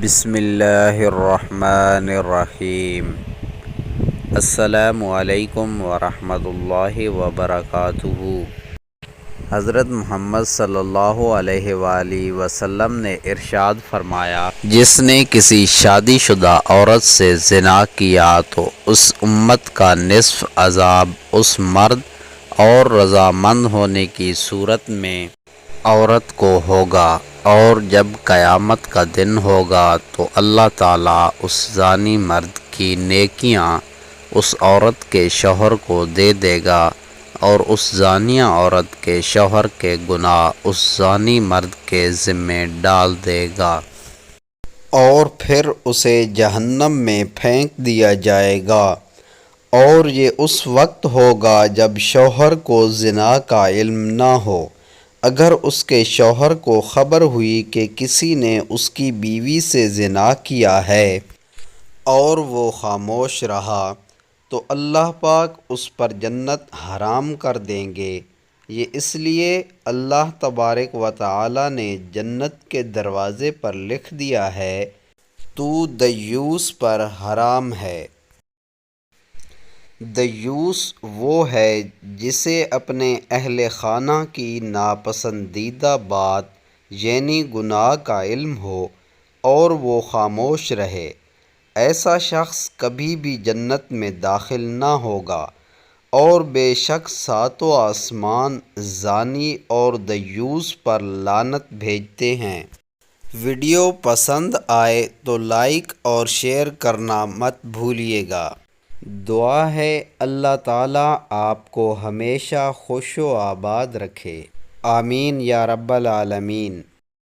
بسم اللہ الرحمن الرحیم۔ السلام علیکم ورحمۃ اللہ وبرکاتہ۔ حضرت محمد صلی اللہ علیہ وآلہ وسلم نے ارشاد فرمایا، جس نے کسی شادی شدہ عورت سے زنا کیا تو اس امت کا نصف عذاب اس مرد اور رضامند ہونے کی صورت میں عورت کو ہوگا، اور جب قیامت کا دن ہوگا تو اللہ تعالیٰ اس زانی مرد کی نیکیاں اس عورت کے شوہر کو دے دے گا، اور اس زانیہ عورت کے شوہر کے گناہ اس زانی مرد کے ذمے ڈال دے گا، اور پھر اسے جہنم میں پھینک دیا جائے گا۔ اور یہ اس وقت ہوگا جب شوہر کو زنا کا علم نہ ہو۔ اگر اس کے شوہر کو خبر ہوئی کہ کسی نے اس کی بیوی سے زنا کیا ہے اور وہ خاموش رہا تو اللہ پاک اس پر جنت حرام کر دیں گے۔ یہ اس لیے اللہ تبارک و تعالی نے جنت کے دروازے پر لکھ دیا ہے، تو دیوس پر حرام ہے۔ دیوس وہ ہے جسے اپنے اہل خانہ کی ناپسندیدہ بات یعنی گناہ کا علم ہو اور وہ خاموش رہے۔ ایسا شخص کبھی بھی جنت میں داخل نہ ہوگا، اور بے شک ساتوں آسمان زانی اور دیوس پر لعنت بھیجتے ہیں۔ ویڈیو پسند آئے تو لائک اور شیئر کرنا مت بھولیے گا۔ دعا ہے اللہ تعالیٰ آپ کو ہمیشہ خوش و آباد رکھے، آمین یا رب العالمین۔